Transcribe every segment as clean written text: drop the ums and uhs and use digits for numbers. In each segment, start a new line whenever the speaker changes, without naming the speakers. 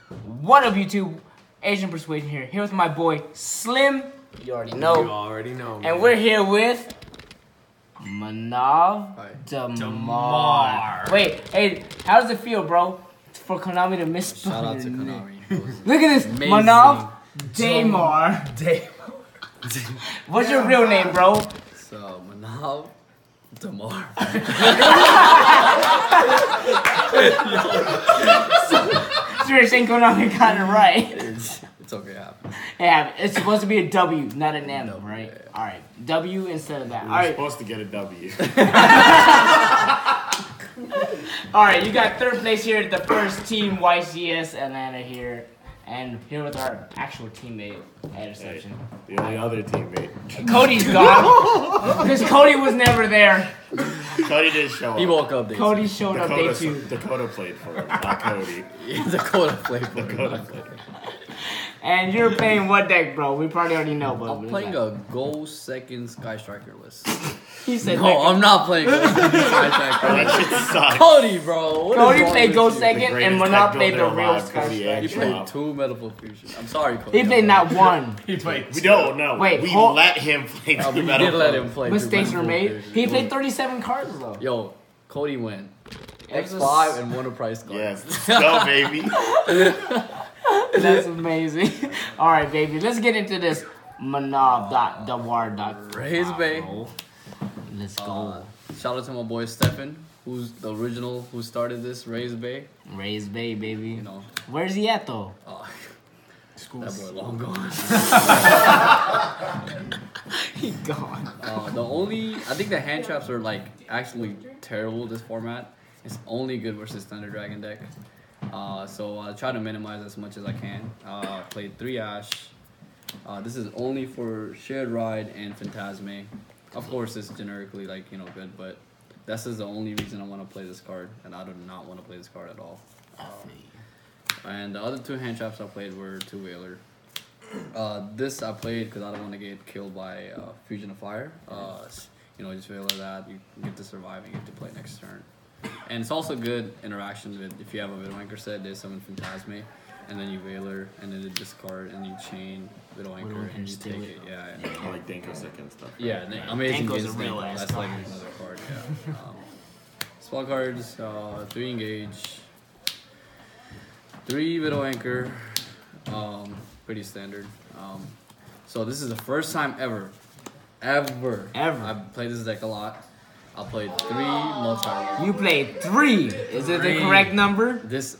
What up, YouTube? Asian Persuasion here with my boy Slim. You already know.
Man.
And we're here with Manav Dawar. Wait, hey, how does it feel, bro, for Konami to misspell
Shout out to
your
Konami.
name? Look at this,
Amazing.
Manav Dawar. What's your real name, bro?
So, Manav Dawar.
So you're saying Konami got it right.
It's okay, it happens.
Yeah, it's supposed to be a W, not an M, right?
Yeah.
All right, W instead of that.
We
All
were
right,
supposed to get a W.
all right. You got third place here at the first team, YCS Atlanta here, and here with our actual teammate at reception.
The only other teammate.
Cody's gone because Cody was never there.
Cody didn't show up.
He woke up day
Cody showed up day 2.
Dakota played for him, not Cody.
Dakota played for
Dakota
him.
played.
And you're playing what deck, bro? We probably already know, but
I'm playing a Go Second Sky Striker list.
He said
No, I'm not playing Go Second Sky Striker.
That shit sucks.
Cody, bro. What is
Cody
wrong
played
with
Go
you?
Second, and
greatest
Manav
deck
played the
builder
real
alive,
Sky
Cody
Striker.
He
Edge.
played 2 Metaphor Fusion. I'm sorry, Cody.
He played not one.
He played
We don't know.
Wait,
we
hold-
let him play.
We
the Metal
did let
Foe.
him play.
Mistakes
2
were
Metaphor
made.
Fusion.
He played 37 cards though.
Yo, Cody went
It was
X5 and won a prize card.
Yes, let's go, baby.
That's amazing. All right, baby. Let's get into this. Manav.Dawar.
Raise Bay.
Let's go.
Shout out to my boy Stefan, who's the original who started this Raise Bay.
Raise Bay, baby.
You know,
Where's he at though?
that boy long gone.
He gone.
I think the hand traps are like actually terrible this format. It's only good versus Thunder Dragon deck. So I try to minimize as much as I can. Played 3 Ash. This is only for Shared Ride and Phantasme. Of course, it's generically like good, but this is the only reason I want to play this card, and I do not want to play this card at all. And the other 2 hand traps I played were 2 Whaler. This I played because I don't want to get killed by Fusion of Fire. Just Whaler that you get to survive and you get to play next turn. And it's also good interaction with if you have a Widow Anchor set, they summon Phantasme, and then you Whaler, and then you discard and you chain Widow Anchor and you take it. Yeah.
I like Danko second stuff.
Yeah, amazing
Danko's a
against
real
Danko.
ass
That's like
card.
another card, yeah. Spell cards, 3 engage, 3 Widow Anchor, pretty standard. So this is the first time ever I've played this deck a lot. I played 3 multi.
You played 3. Is it the correct number?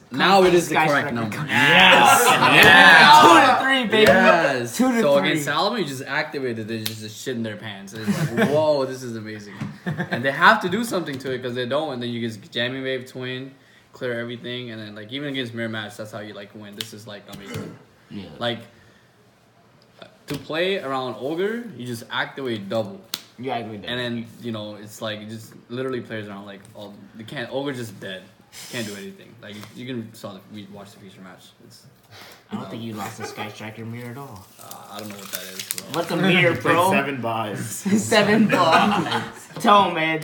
Now it is the
Sky
correct
Striker.
number.
Yes.
Yes.
2 to 3, baby.
Yes.
2 to
So
3.
against Salomon, you just activated it, just shit in their pants. And it's like, whoa, this is amazing. And they have to do something to it because they don't, and then you just jamming wave twin, clear everything, and then even against mirror match, that's how you win. This is amazing.
Yeah.
To play around Ogre, you just activate double.
You agree with that.
And then, it's it just literally plays around Ogre just dead. Can't do anything. You can watch the feature match.
I don't think you lost the Sky Striker mirror at all.
I don't know what that is, bro.
What's a mirror, bro?
7 buys.
7 bucks. Tell man.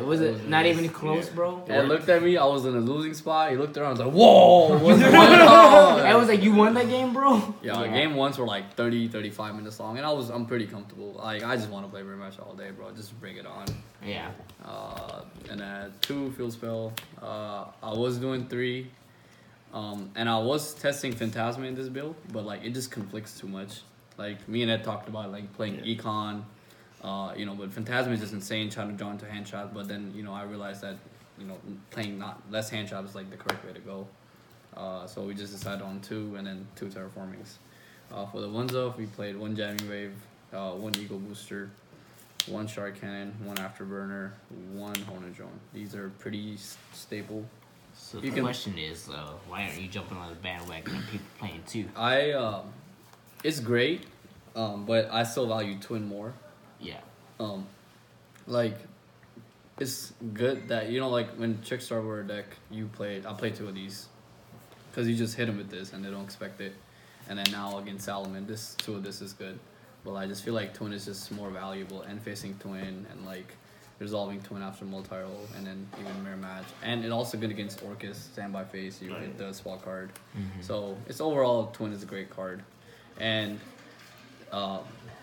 Was it not even close, bro?
He looked at me. I was in a losing spot. He looked around. I was like, "Whoa, what's going on?"
I was like, you won that game, bro?
Yeah, game ones were 30, 35 minutes long, and I'm pretty comfortable. I just want to play rematch all day, bro. Just bring it on.
Yeah.
And then 2 field spell. I was doing 3, and I was testing Phantasma in this build, but it just conflicts too much. Me and Ed talked about playing Econ. But Phantasma is just insane trying to draw into hand shot. But then, I realized that, playing not less hand shot is the correct way to go. So we just decided on 2 and then 2 terraformings. For the ones off, we played 1 jamming wave, 1 eagle booster, 1 shark cannon, 1 afterburner, 1 Honor drone. These are pretty staple.
So the question is, why aren't you jumping on the bandwagon and people playing 2?
It's great, but I still value twin more.
Yeah.
It's good that when Trickstar were a deck, I played 2 of these, because you just hit them with this and they don't expect it, and then now against Salomon, 2 of this is good, but I just feel like twin is just more valuable and facing twin and resolving twin after multi-roll, and then even mirror match. And it also good against Orcus, standby phase, you get the swap card. So it's overall, twin is a great card. And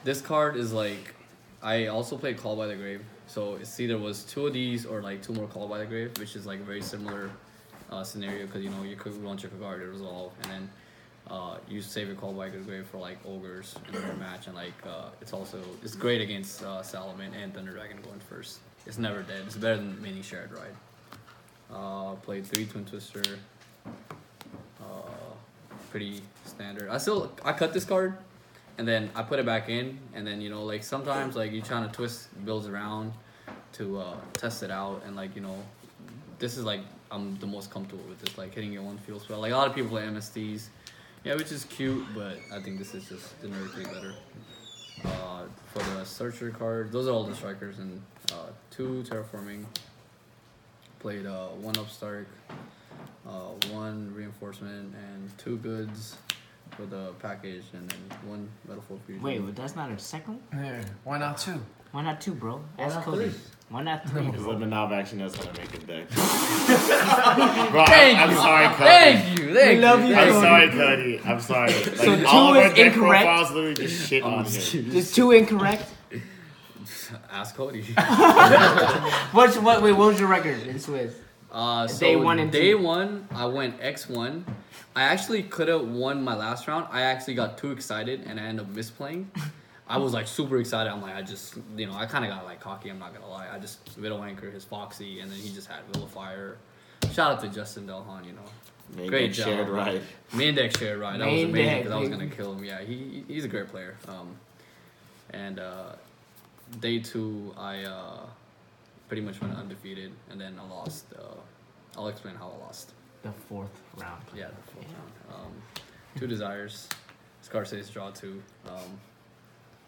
this card is like, I also played Call by the Grave. So it's either was 2 of these or like 2 more Call by the Grave, which is like a very similar scenario because you know you could launch your card to resolve, and then you save your Call by the Grave for like ogres in the match, and like it's great against Salamand and Thunder Dragon going first. It's never dead. It's better than mini shared ride. Played 3 Twin Twister. Pretty standard. I cut this card, and then I put it back in, and then you know like sometimes like you're trying to twist builds around to test it out, and like you know this is like I'm the most comfortable with this, like hitting it one feels well. Like a lot of people play MSTs, yeah, which is cute, but I think this is just generically better. For the Searcher card, those are all the strikers, and 2 Terraforming. Played 1 Upstart, 1 Reinforcement, and 2 Goods for the package, and then 1 Metaphor Fusion.
Wait, but that's not a second?
Yeah. Why not 2?
Why not 2, bro? Ask
not
Cody.
3?
Why not 3?
Because
bro?
Manav actually knows how to make a deck. Bro,
Thank
I'm
you.
sorry, Cody.
Thank you.
We love you,
I'm
Cody.
sorry, Cody. I'm sorry. Like,
So 2
all of our
is
deck
incorrect?
profiles literally just shit on him.
Is 2 incorrect?
Ask Cody.
What was your record in Swiss?
So
Day 1 and 2.
Day 1, I went X1. I actually could have won my last round. I actually got too excited and I ended up misplaying. I was like super excited. I'm like, I kind of got like cocky. I'm not gonna lie. I just Widow Anchor, his Foxy, and then he just had Will of Fire. Shout out to Justin Delhan, you know.
Main
Great
deck
job.
shared ride.
Main deck shared ride. That was
Main
amazing
deck,
because I was
baby.
gonna kill him. Yeah, he's a great player. And Day 2, I pretty much went undefeated, and then I lost. I'll explain how I lost.
The 4th round.
Yeah, the 4th round. 2 Desires. Scarface draw 2.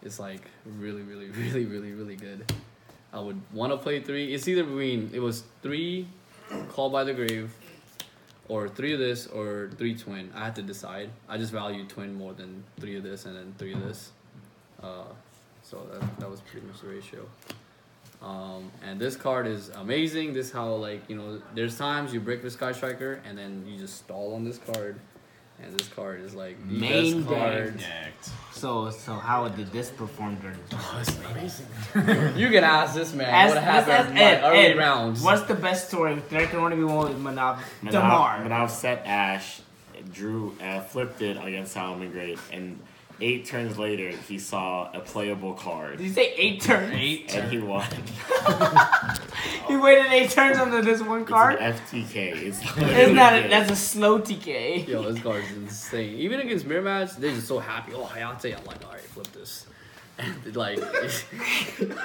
It's like really, really, really, really, really good. I would want to play 3. It's either between, it was 3 Call by the Grave, or 3 of this, or 3 Twin. I had to decide. I just value Twin more than 3 of this and then 3 of this. So that was pretty much the ratio. And this card is amazing. This how like, you know, there's times you break the Sky Striker and then you just stall on this card. And this card is like the
Main
best card.
Decked.
So how did this perform during the tournament?
You can ask this man
Ask-
what happened in
Ed,
my early
Ed,
rounds.
What's the best story? There can only be one with Manav Dawar.
Manav set Ash, drew, flipped it against Salamand Great, and 8 turns later, he saw a playable card.
Did you say 8 turns?
8
And he won.
He waited 8 turns under this one card?
It's an FTK. It's
It's not. That's a slow TK.
Yo, this card is insane. Even against mirror match, they're just so happy. Oh, Hayate, I'm like, all right, flip this. And like,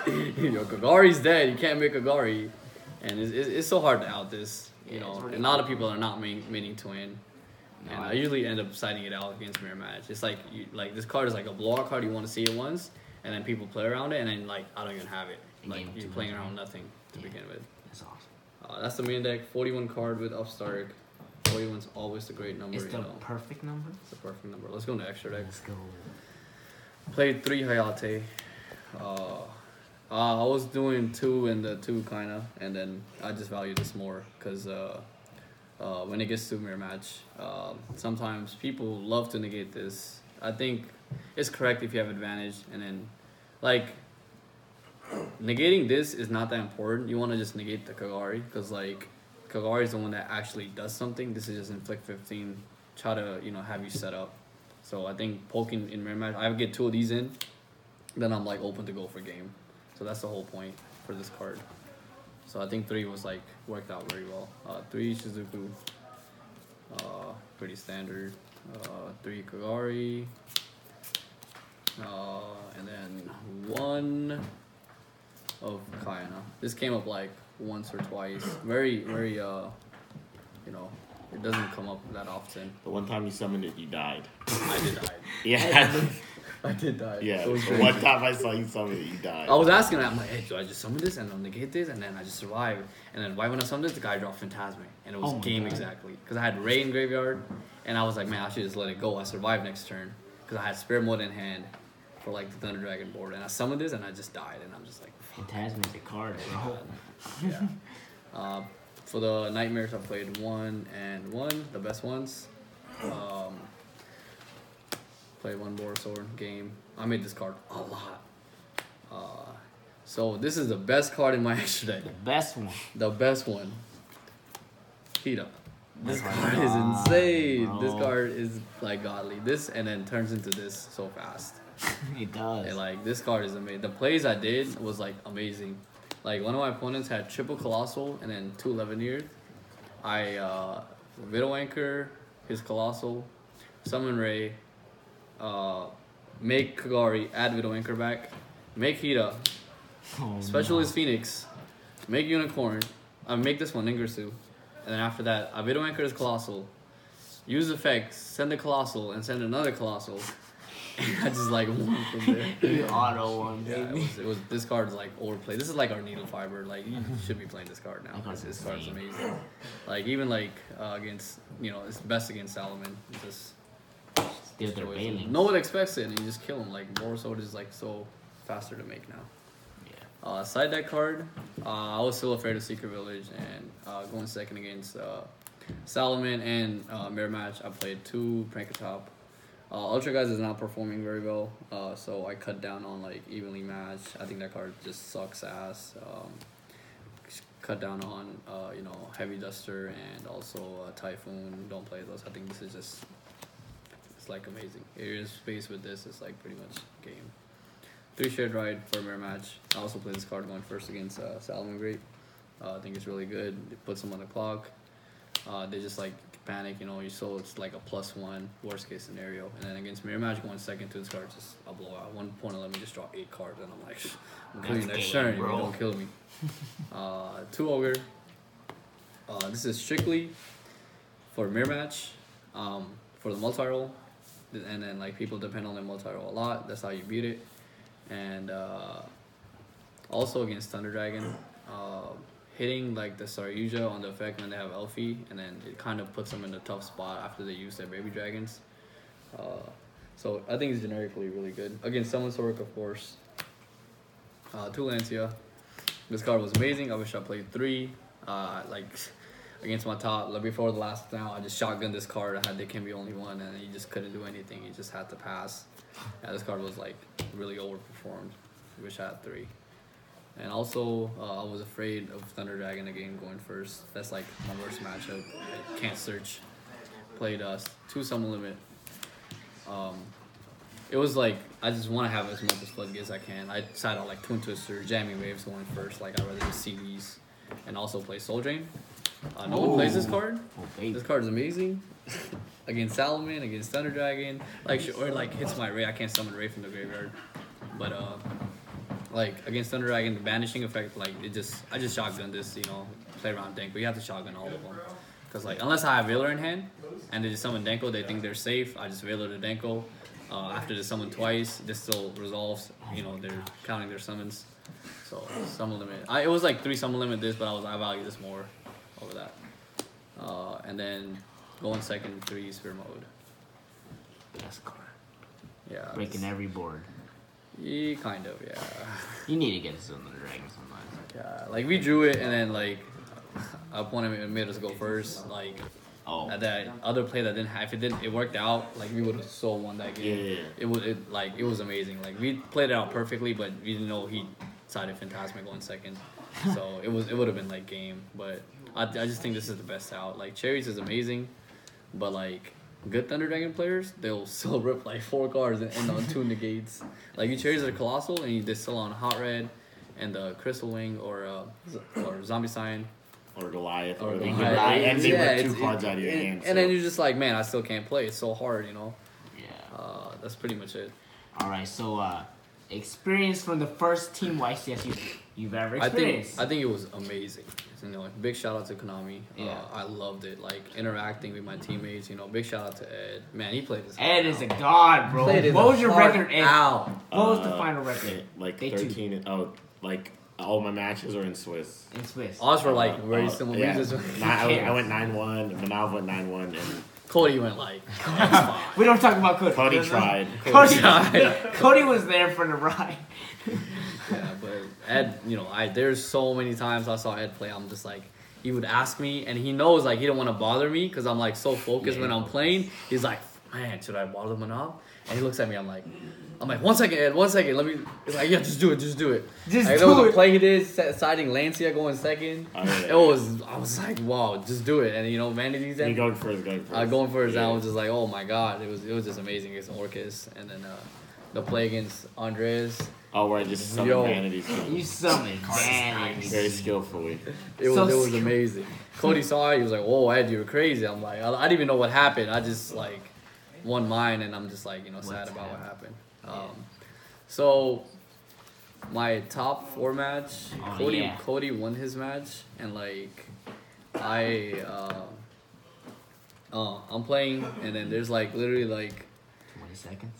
Kagari's dead. You can't make Kagari, and it's so hard to out this. You know, and a lot of people are not mini twin. And I usually end up siding it out against mirror match. It's like this card is like a blowout card. You want to see it once, and then people play around it, and then like I don't even have it. Like
Game
you're
two.
playing around nothing to begin with.
That's awesome.
That's the main deck. 41 card with Upstart. 41's always a great number.
It's
you
the
know,
perfect number.
it's a perfect number. Let's go into extra deck.
Let's go.
Played 3 Hayate. I was doing 2 and the 2 kinda, and then I just value this more because when it gets to mirror match, sometimes people love to negate this. I think it's correct if you have advantage, and then like negating this is not that important. You want to just negate the Kagari because like Kagari is the one that actually does something. This is just inflict 15, try to have you set up. So I think poking in mirror match, I get 2 of these in, then I'm like open to go for game. So that's the whole point for this card. So I think 3 was like worked out very well. 3 Shizuku, pretty standard. 3 Kagari, and then 1 of Kayana. This came up like once or twice. Very, very, it doesn't come up that often.
The one time you summoned it, you died.
I did die.
Yeah.
I did die.
Yeah.
It was
The
crazy.
one time I saw you summon it, you died.
I was asking, I'm like, hey, do I just summon this and I'll negate this and then I just survive? And then right when I summoned this, the guy dropped Phantasmic. And it was
Oh my
game
God.
exactly. Because I had Ray in graveyard and I was like, man, I should just let it go. I survived next turn. Because I had Spirit Mode in hand for like the Thunder Dragon board, and I summoned this and I just died, and I'm just like,
Phantasma's a card, bro.
yeah. For the Nightmares, I played 1 and 1, the best ones. Played 1 Borisor game. I made this card a lot. So this is the best card in my extra deck.
The best one.
The best one. Hita. This card is insane.
Bro.
This card is like godly. This and then turns into this so fast.
It does.
And like this card is amazing. The plays I did was like amazing. Like one of my opponents had triple Colossal and then 2 Levineers. I Widow Anchor, his Colossal, Summon Ray, make Kagari, add Widow Anchor back, make Hita, Specialist Phoenix, make Unicorn, make this one Ningirsu, and then after that I Widow Anchor his Colossal, use effects, send a Colossal and send another Colossal. I just like won from there.
You auto one,
Yeah,
baby.
it was this card is like overplayed. This is like our Needle Fiber. Like you should be playing this card now. This card's amazing. Like even like against it's best against Salomon. Just
Steal their Bailey.
no one expects it, and you just kill him. Like Borisor is like so faster to make now.
Yeah.
Side deck card. I was still afraid of Secret Village, and going second against Salomon and Mirror Match. I played 2 Prankatop. Ultra Guys is not performing very well, so I cut down on like Evenly Match. I think that card just sucks ass. Cut down on Heavy Duster and also Typhoon. Don't play those. I think this is just it's like amazing. Area's space with this is like pretty much game. 3 Shared Ride for Mirror Match. I also play this card going first against Salomon Great. I think it's really good. It puts them on the clock. They just like panic, so it's like a +1 worst case scenario. And then against Mirror Match going second to this card, just a blowout. 1 point and let me just draw 8 cards, and I'm like, I'm killing you next turn if you don't kill me. 2 Ogre. This is strictly for Mirror Match, for the multi-roll, and then like people depend on the multi-roll a lot. That's how you beat it. And also against Thunder Dragon. Hitting like the Saryuja on the effect when they have Elfie, and then it kind of puts them in a tough spot after they use their baby dragons. So I think it's generically really good. Against Summon Sork, of course. 2 Lancia. This card was amazing. I wish I played 3. Like against my top, like before the last round, I just shotgunned this card. I had there can be only one, and he just couldn't do anything. He just had to pass. Yeah, this card was like really overperformed. I wish I had 3. And also, I was afraid of Thunder Dragon again going first. That's like my worst matchup. I can't search. Played 2 Summon Limit. It was like, I just want to have as much as floodgates as I can. I decided on like Twin Twister, Jamming Waves going first. Like, I'd rather just see these. And also play Soul Drain. No one plays this card. This card is amazing. Against Salomon, against Thunder Dragon. Or like hits my Ray. I can't summon Ray from the graveyard. But, like against Thunder Dragon, the banishing effect, like I just shotgun this, play around Denko. You have to shotgun all of them, because like unless I have Veiler in hand and they just summon Denko, they think they're safe. I just Veiler to Denko. After they summon twice, this still resolves. They're counting their summons. So Summon Limit. It was like 3 Summon Limit this, but I value this more over that. And then going second 3 Sphere Mode.
Best card.
Yeah.
Breaking every board.
Yeah, kind of, yeah.
You need to get this on the dragon sometimes.
Yeah, like we drew it, and then like our opponent made us go first. Like at that other play that didn't have, if it worked out, like we would have so won that game. Yeah. It was amazing. Like we played it out perfectly, but we didn't know he decided Phantasmic going second. So it would have been like game. But I just think this is the best out. Like Cherries is amazing, but like good Thunder Dragon players, they'll still rip like 4 cards and end on 2 negates. Like you Cherries are Colossal and they still on Hot Red and the Crystal Wing or Zombie Sign.
Or Goliath.
Or
they
Goliath.
and they rip 2 cards out of your hand.
And then you're just like, man, I still can't play. It's so hard,
Yeah.
That's pretty much it.
Alright, so experience from the first team YCS you've ever experienced.
I think it was amazing. Big shout out to Konami.
Yeah.
I loved it. Like interacting with my teammates. Big shout out to Ed. Man, he played this.
Ed is a god, bro. What was your record, Ed? What was the final record?
Like 13. Like all my matches are in Swiss.
In Swiss.
Ours were like very similar.
Yeah. I went 9-1. Manav went 9-1, and
Cody went like,
We don't talk about Cody.
Cody tried.
Cody was there for the ride.
yeah, but Ed, there's so many times I saw Ed play. I'm just like, he would ask me, and he knows like he don't want to bother me because I'm like so focused when I'm playing. He's like, man, should I bother Manav? And he looks at me. I'm like, 1 second, Ed, 1 second. Let me. He's like, yeah, just do it. Just
do
there was a play he did, siding Lancia going second.
Oh, yeah.
I was like, wow, just do it. And Vanity's
He going first.
going first.
Yeah.
I was just like, oh my god, it was just amazing against Orcus, and then the play against Andres.
Oh, where I just summoned Vanity's.
You summoned Vanity.
Very skillfully.
It was amazing. Cody saw it. He was like, whoa, Ed, you're crazy. I'm like, I didn't even know what happened. I just like won mine, and I'm just like, sad about what happened. So my top 4 match, Cody won his match, and like I'm playing, and then there's like literally like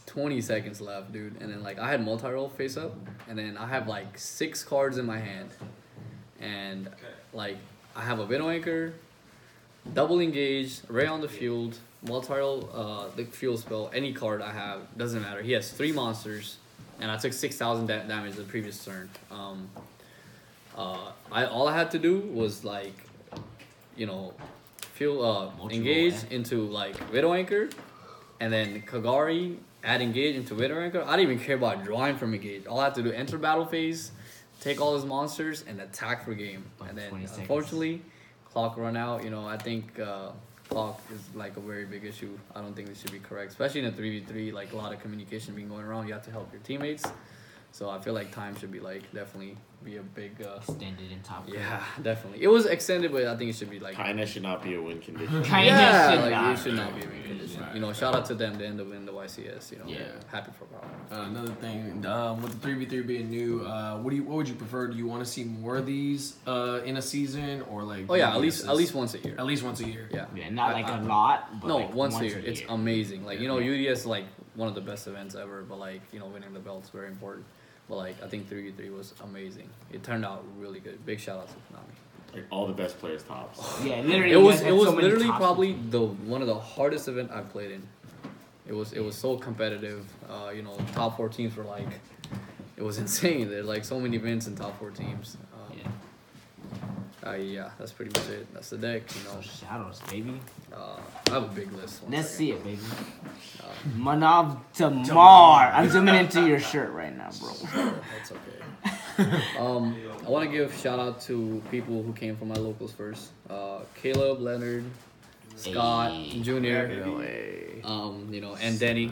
20 seconds left, dude. And then like I had multi-roll face up, and then I have like 6 cards in my hand, and like I have a Widow Anchor, double engage, Ray on the field, multi-roll the fuel spell, any card I have, doesn't matter. He has 3 monsters, and I took 6,000 damage the previous turn. All I had to do was like, fuel engage into like Widow Anchor, and then Kagari add engage into Widow Anchor. I didn't even care about drawing from engage. All I had to do, enter battle phase, take all his monsters, and attack for game. And then unfortunately, clock run out. I think clock is like a very big issue. I don't think this should be correct, especially in a 3v3. Like a lot of communication being going around. You have to help your teammates. So I feel like time should be like definitely be a big
extended in top.
Yeah, definitely. It was extended, but I think it should be like
Kinda should not be a win condition.
it should not be a win condition. Right. Shout out to them to end up in the YCS. Happy for Power.
Another thing with the 3v3 being new, what would you prefer? Do you want to see more of these in a season, or like?
Oh yeah, at least once a year.
At least once a year.
Yeah,
not like a lot. But
no,
like
once a year. It's amazing. Like UDS is like one of the best events ever, but like winning the belt's very important. But like I think 3v3 was amazing. It turned out really good. Big shout out to Konami.
Like all the best players tops.
Yeah, literally.
It was literally probably one of the hardest event I've played in. It was so competitive. Top 4 teams were like, it was insane. There's like so many events in top 4 teams. Yeah, that's pretty much it. That's the deck.
Shadows, baby.
I have a big list.
Let's see it, baby. Manav Dawar. I'm zooming into your shirt right now, bro.
That's okay. I want to give shout out to people who came from my locals first. Caleb, Leonard, Scott, Junior, and Denny.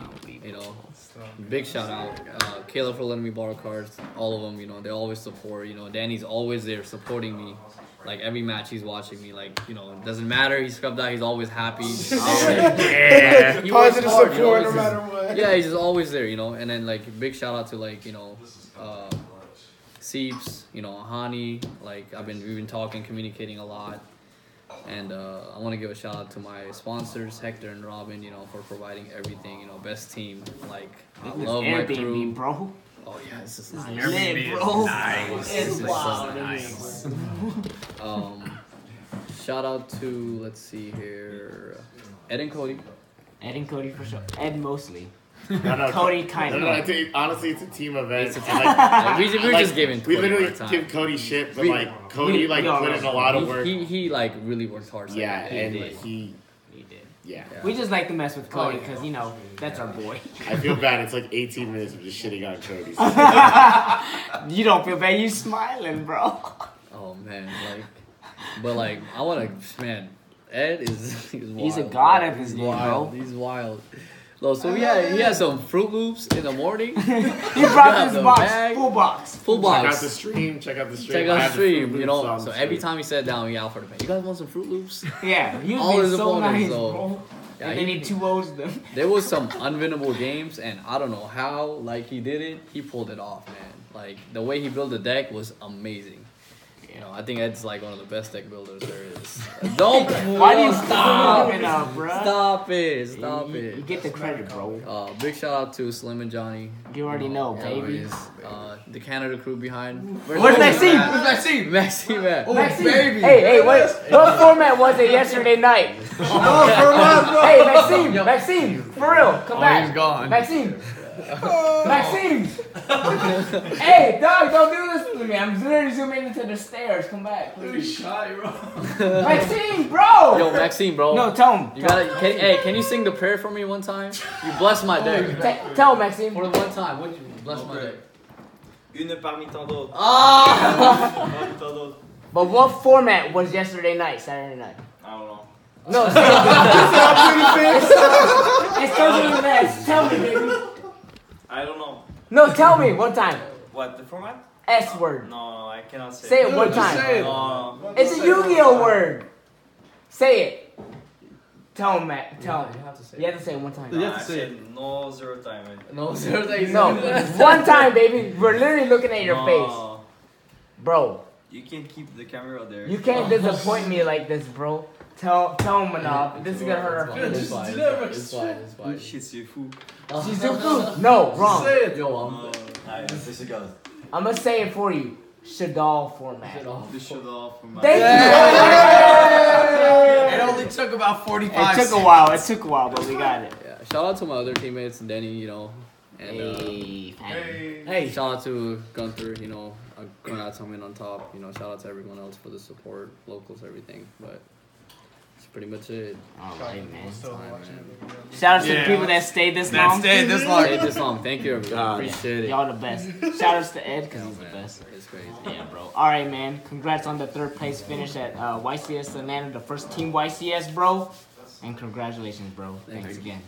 Big shout out. Caleb for letting me borrow cards. All of them, they always support. Danny's always there supporting me. Like every match he's watching me, like, it doesn't matter, he's scrubbed out, he's always happy.
Yeah. Positive support no matter what.
Yeah, he's just always there, and then like big shout out to like, Seeps, Hani, like we've been talking, communicating a lot. And I want to give a shout out to my sponsors, Hector and Robin, for providing everything, best team. Like, I love my crew.
Bro.
Oh yeah, this is
nice.
Airbnb
bro.
Nice.
It's
wild.
Nice.
Shout out to, let's see here, Ed and Cody.
Ed and Cody for sure. Ed mostly.
No,
Cody kind of.
No, honestly, it's a team event.
It's a team. We're just giving
we
Cody
literally
time.
give Cody shit, but like Cody put in a lot of work.
He like really worked hard. So
yeah,
he
and
did.
he did. Yeah.
We just like to mess with Cody because that's our boy.
I feel bad. It's like 18 minutes of just shitting on Cody.
You don't feel bad. You smiling, bro.
Oh man, but I want to, man. Ed is wild.
He's a god at this game, bro.
He's wild. So he had some Fruit Loops in the morning.
He brought this box, full box.
Check out the stream.
Check out the stream. So every time he sat down, he out for the pain. You guys want some Fruit Loops?
Yeah, he
all
was
his
so
opponents,
nice,
so,
bro.
Yeah,
and then he 2-0'd them.
There was some unwinnable games, and I don't know how he did it. He pulled it off, man. Like the way he built the deck was amazing. You know, I think Ed's like one of the best deck builders there is. Don't
Why do you
stop
it up, bro?
Stop it! Stop
You
it!
get the credit, bro.
Big shout out to Slim and Johnny.
You already know, baby.
Always. The Canada crew behind.
Where's Maxime?
Where's Maxime?
Maxime, man.
Oh,
Maxime.
baby.
Hey, what format was it yesterday night? Hey, Maxime, for real, come back.
He's gone.
Maxime. Maxime! Hey, dog, don't do this to me. I'm literally zooming into the stairs. Come back, please. Maxime, bro!
Yo, Maxime, bro.
No, tell him.
You gotta. Can you sing the prayer for me one time? You bless my day.
Tell him, Maxime.
For the one time, would you bless my day?
Une parmi tant d'autres.
Ah!
Parmi tant d'autres.
But what format was yesterday night, Saturday night?
I don't know.
No, it's totally mess. Tell me, baby.
I don't know.
No, tell me one time.
What, the format?
S word.
No, I cannot say.
Say it one time.
say it.
No.
It's a Yu-Gi-Oh word. Say it. Tell him, Matt. Tell him.
You have to say
You have to say it one time.
I said no 0 time.
No, sir.
No, one time, baby. We're literally looking at your face,
No.
bro.
You can keep the camera there.
You can't disappoint me like this, bro. Tell him, Manav. This is gonna hurt our feelings.
It's fine.
Shit, c'est fou.
She's too food. No, wrong.
Yo,
No.
I'm gonna say it for you. Shadal format.
This shut off from my.
Thank
It only took about
you.
45
It took a while. It took a while, but we got it.
Yeah, shout out to my other teammates, Denny, you know, and
Hey,
shout out to Gunther, you know, going out coming on top, you know, shout out to everyone else for the support, locals, everything, but that's pretty much it.
alright, man.
Time, man.
Shout out to the people that stayed this long.
Stayed this long. Thank you, everybody. Appreciate it.
Y'all the best. Shout outs to Ed because he's the
Man,
best.
it's crazy.
Yeah, bro. All right, man. Congrats on the 3rd place finish at YCS Atlanta, the first team YCS, bro. And congratulations, bro. Thanks again.